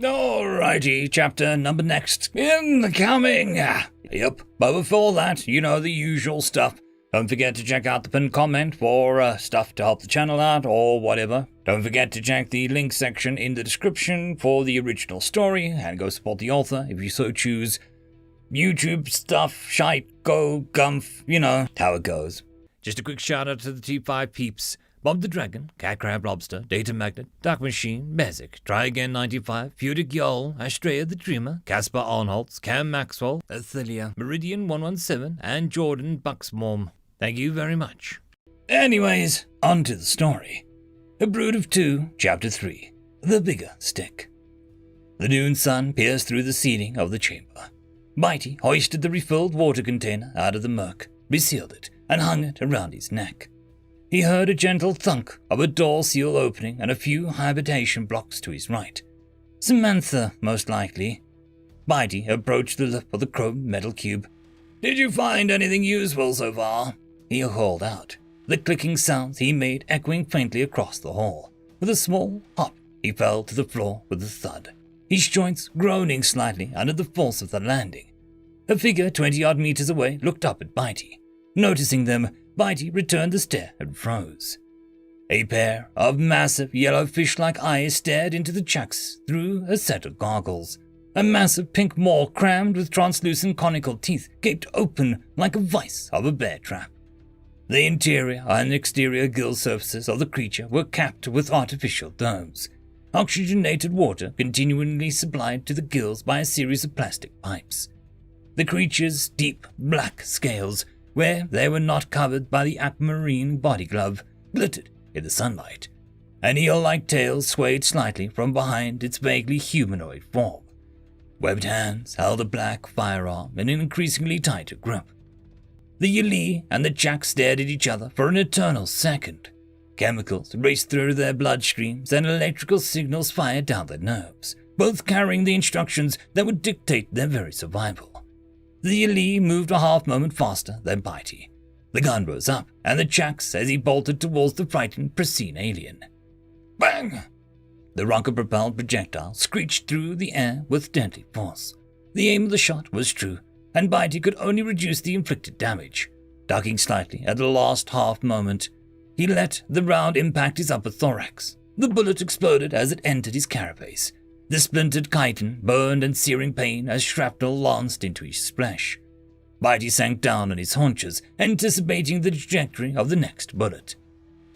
Alrighty, chapter number next. In the coming. Yep, but before that, you know the usual stuff. Don't forget to check out the pinned comment for stuff to help the channel out or whatever. Don't forget to check the link section in the description for the original story and go support the author if you so choose. YouTube stuff, shite, go, gumph, you know how it goes. Just a quick shout out to the T5 peeps. Bob the Dragon, Cat Crab Lobster, Data Magnet, Dark Machine, Bezic, Try Again 95, Pudic Yol, Astrea the Dreamer, Casper Arnholtz, Cam Maxwell, Ithilia, Meridian 117, and Jordan Bucksmorm. Thank you very much. Anyways, on to the story. A Brood of Two, Chapter 3, The Bigger Stick. The noon sun pierced through the ceiling of the chamber. Bitey hoisted the refilled water container out of the murk, resealed it, and hung it around his neck. He heard a gentle thunk of a door seal opening and a few habitation blocks to his right. Samantha, most likely. Bitey approached the lip of the chrome metal cube. "Did you find anything useful so far?" he called out, the clicking sounds he made echoing faintly across the hall. With a small hop, he fell to the floor with a thud, his joints groaning slightly under the force of the landing. A figure 20-odd meters away looked up at Bitey. Noticing them, Bitey returned the stare and froze. A pair of massive yellow fish-like eyes stared into the chucks through a set of goggles. A massive pink maw crammed with translucent conical teeth gaped open like a vice of a bear trap. The interior and exterior gill surfaces of the creature were capped with artificial domes. Oxygenated water continually supplied to the gills by a series of plastic pipes. The creature's deep black scales, where they were not covered by the aquamarine body glove, glittered in the sunlight. An eel-like tail swayed slightly from behind its vaguely humanoid form. Webbed hands held a black firearm in an increasingly tighter grip. The Yali and the Jack stared at each other for an eternal second. Chemicals raced through their bloodstreams and electrical signals fired down their nerves, both carrying the instructions that would dictate their very survival. The Yali moved a half-moment faster than Bitey. The gun rose up, and the Jax as he bolted towards the frightened, pristine alien. Bang! The rocket-propelled projectile screeched through the air with deadly force. The aim of the shot was true, and Bitey could only reduce the inflicted damage. Ducking slightly at the last half-moment, he let the round impact his upper thorax. The bullet exploded as it entered his carapace. The splintered chitin burned and searing pain as shrapnel lanced into his flesh. Bitey sank down on his haunches, anticipating the trajectory of the next bullet.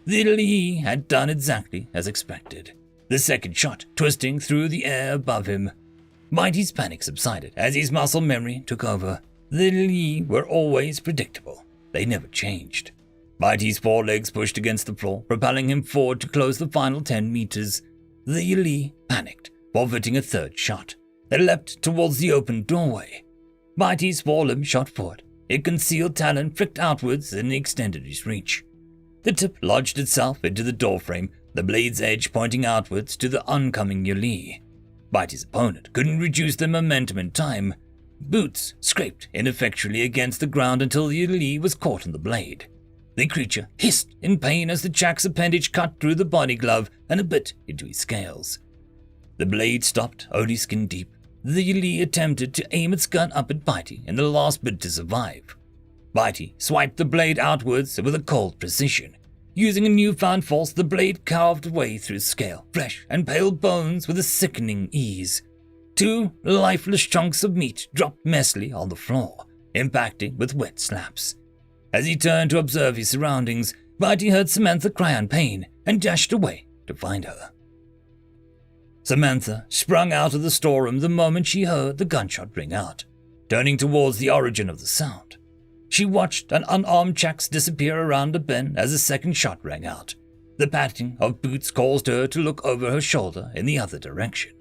The Lee had done exactly as expected, the second shot twisting through the air above him. Bitey's panic subsided as his muscle memory took over. The Lee were always predictable. They never changed. Bitey's forelegs pushed against the floor, propelling him forward to close the final 10 meters. The Lee panicked, forfeiting a third shot. They leapt towards the open doorway. Bitey's forelimb shot forward. Its concealed talon flicked outwards and extended his reach. The tip lodged itself into the doorframe, the blade's edge pointing outwards to the oncoming Yali. Bitey's opponent couldn't reduce their momentum in time. Boots scraped ineffectually against the ground until the Yali was caught in the blade. The creature hissed in pain as the Jack's appendage cut through the body glove and a bit into his scales. The blade stopped only skin deep. The Yali attempted to aim its gun up at Bitey in the last bid to survive. Bitey swiped the blade outwards with a cold precision. Using a newfound force, the blade carved away through scale, flesh, and pale bones with a sickening ease. 2 lifeless chunks of meat dropped messily on the floor, impacting with wet slaps. As he turned to observe his surroundings, Bitey heard Samantha cry in pain and dashed away to find her. Samantha sprung out of the storeroom the moment she heard the gunshot ring out, turning towards the origin of the sound. She watched an unarmed Jax disappear around a bend as a second shot rang out. The patting of boots caused her to look over her shoulder in the other direction.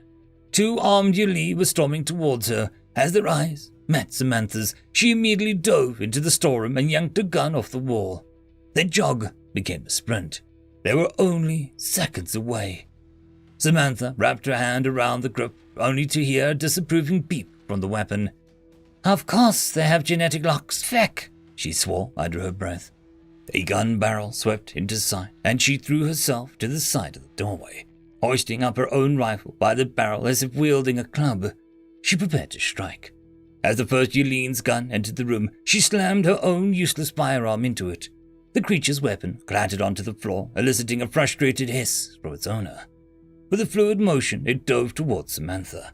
2 armed Yali were storming towards her. As their eyes met Samantha's, she immediately dove into the storeroom and yanked a gun off the wall. Their jog became a sprint. They were only seconds away. Samantha wrapped her hand around the grip, only to hear a disapproving beep from the weapon. "Of course they have genetic locks, feck," she swore under her breath. A gun barrel swept into sight, and she threw herself to the side of the doorway. hoisting up her own rifle by the barrel as if wielding a club. She prepared to strike. As the first Ylene's gun entered the room, she slammed her own useless firearm into it. The creature's weapon clattered onto the floor, eliciting a frustrated hiss from its owner. With a fluid motion, it dove towards Samantha.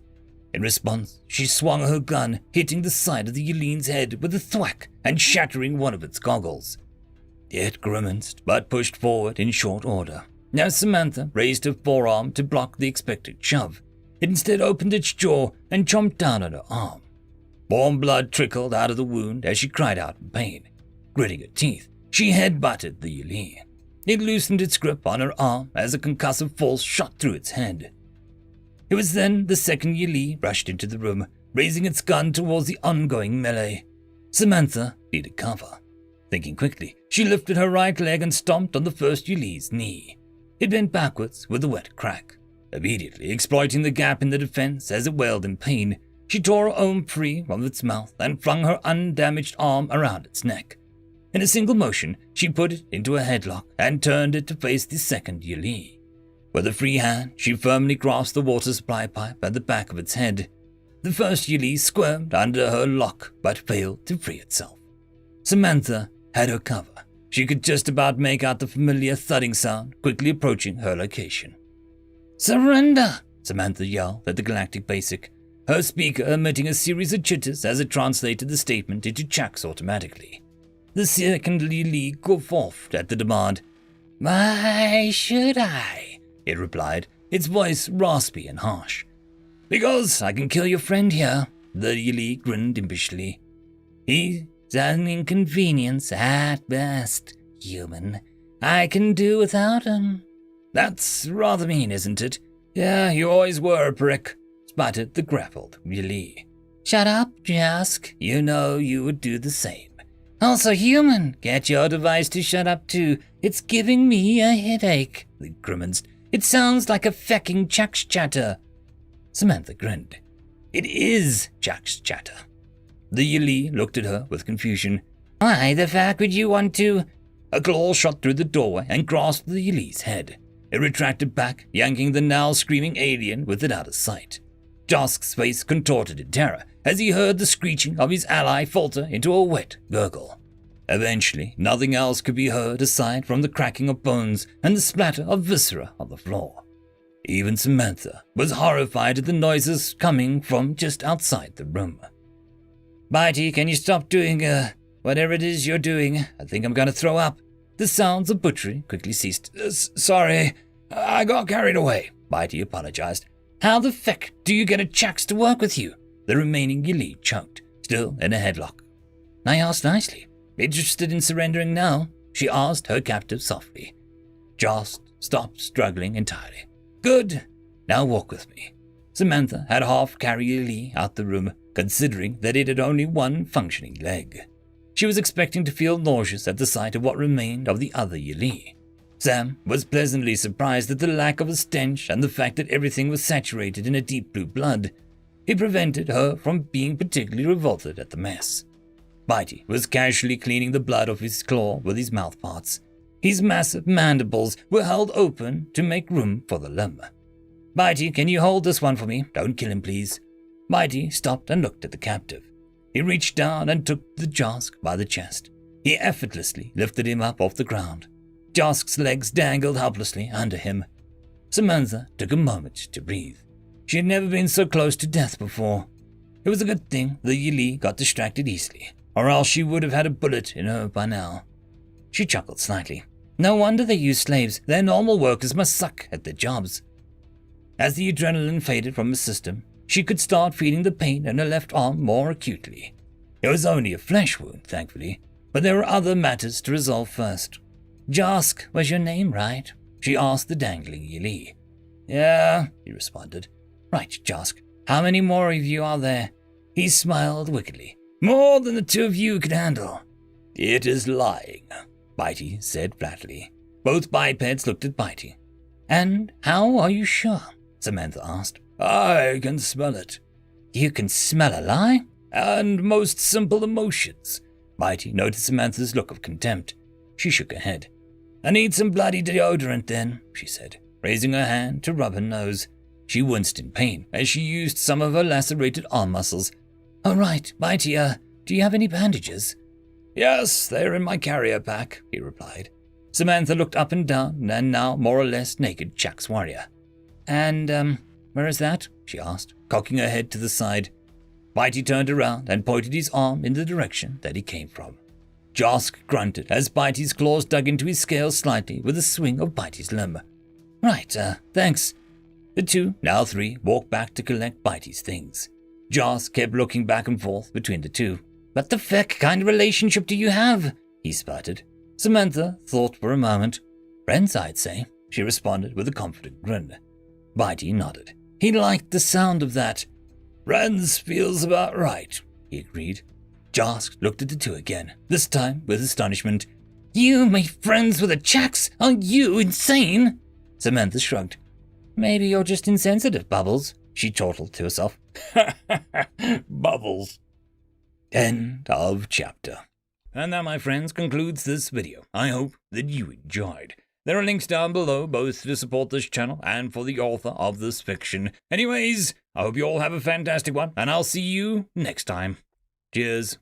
In response, she swung her gun, hitting the side of the Ylene's head with a thwack and shattering one of its goggles. It grimaced, but pushed forward in short order. As Samantha raised her forearm to block the expected shove, it instead opened its jaw and chomped down on her arm. Warm blood trickled out of the wound as she cried out in pain. Gritting her teeth, she headbutted the Ylene. It loosened its grip on her arm as a concussive force shot through its head. It was then the second Ylene rushed into the room, raising its gun towards the ongoing melee. Samantha needed cover. Thinking quickly, she lifted her right leg and stomped on the first Ylene's knee. It bent backwards with a wet crack. Immediately exploiting the gap in the defense as it wailed in pain, she tore her own free from its mouth and flung her undamaged arm around its neck. In a single motion, she put it into a headlock and turned it to face the second Ylene. With a free hand, she firmly grasped the water supply pipe at the back of its head. The first Ylene squirmed under her lock but failed to free itself. Samantha had her cover. She could just about make out the familiar thudding sound quickly approaching her location. "Surrender!" Samantha yelled at the Galactic Basic, her speaker emitting a series of chitters as it translated the statement into ch.3 automatically. The second Ylene coughed at the demand. "Why should I?" it replied, its voice raspy and harsh. "Because I can kill your friend here," the Ylene grinned impishly. "He's an inconvenience at best, human. I can do without him." "That's rather mean, isn't it?" "Yeah, you always were a prick," sputtered the grappled Ylene. "Shut up, Jask. You know you would do the same." "Also human, get your device to shut up too. It's giving me a headache," they grimaced. "It sounds like a fecking ch.3 chatter." Samantha grinned. "It is ch.3 chatter." The Ylene looked at her with confusion. "Why the fuck would you want to—" A claw shot through the doorway and grasped the Ylene's head. It retracted back, yanking the now screaming alien with it out of sight. Jask's face contorted in terror as he heard the screeching of his ally falter into a wet gurgle. Eventually, nothing else could be heard aside from the cracking of bones and the splatter of viscera on the floor. Even Samantha was horrified at the noises coming from just outside the room. "Bitey, can you stop doing, whatever it is you're doing? I think I'm going to throw up." The sounds of butchery quickly ceased. Sorry, I got carried away," Bitey apologized. "How the feck do you get a ch.3 to work with you?" The remaining Ylene choked, still in a headlock. "I asked nicely. Interested in surrendering now?" she asked her captive softly. Jost stopped struggling entirely. "Good. Now walk with me." Samantha had half carried Ylene out the room, considering that it had only one functioning leg. She was expecting to feel nauseous at the sight of what remained of the other Ylene. Sam was pleasantly surprised at the lack of a stench and the fact that everything was saturated in a deep blue blood. It prevented her from being particularly revolted at the mess. Bitey was casually cleaning the blood off his claw with his mouthparts. His massive mandibles were held open to make room for the limb. "Bitey, can you hold this one for me? Don't kill him, please." Bitey stopped and looked at the captive. He reached down and took the Jask by the chest. He effortlessly lifted him up off the ground. Jask's legs dangled helplessly under him. Samantha took a moment to breathe. She had never been so close to death before. It was a good thing the Ylene got distracted easily, or else she would have had a bullet in her by now. She chuckled slightly. No wonder they use slaves. Their normal workers must suck at their jobs. As the adrenaline faded from her system, she could start feeling the pain in her left arm more acutely. It was only a flesh wound, thankfully, but there were other matters to resolve first. "Jask was your name, right?" she asked the dangling Ylene. "Yeah," he responded. "Right, Jask. How many more of you are there?" He smiled wickedly. "More than the two of you could handle." "It is lying," Bitey said flatly. Both bipeds looked at Bitey. "And how are you sure?" Samantha asked. "I can smell it." "You can smell a lie?" "And most simple emotions." Bitey noted Samantha's look of contempt. She shook her head. "I need some bloody deodorant then," she said. raising her hand to rub her nose. She winced in pain as she used some of her lacerated arm muscles. "All right, Bitey, do you have any bandages?" "Yes, they're in my carrier pack," he replied. Samantha looked up and down and now more or less naked Jack's warrior. "And, where is that?" she asked, cocking her head to the side. Bitey turned around and pointed his arm in the direction that he came from. Josk grunted as Bitey's claws dug into his scales slightly with a swing of Bitey's limb. "Right, thanks." The two, now three, walked back to collect Bitey's things. Josk kept looking back and forth between the two. "What the feck kind of relationship do you have?" he sputtered. Samantha thought for a moment. "Friends, I'd say," she responded with a confident grin. Bitey nodded. He liked the sound of that. "Friends feels about right," he agreed. Josk looked at the two again, this time with astonishment. "You make friends with the Chaks? Are you insane?" Samantha shrugged. "Maybe you're just insensitive, Bubbles," she chortled to herself. Bubbles. End of chapter. And that, my friends, concludes this video. I hope that you enjoyed. There are links down below, both to support this channel and for the author of this fiction. Anyways, I hope you all have a fantastic one, and I'll see you next time. Cheers.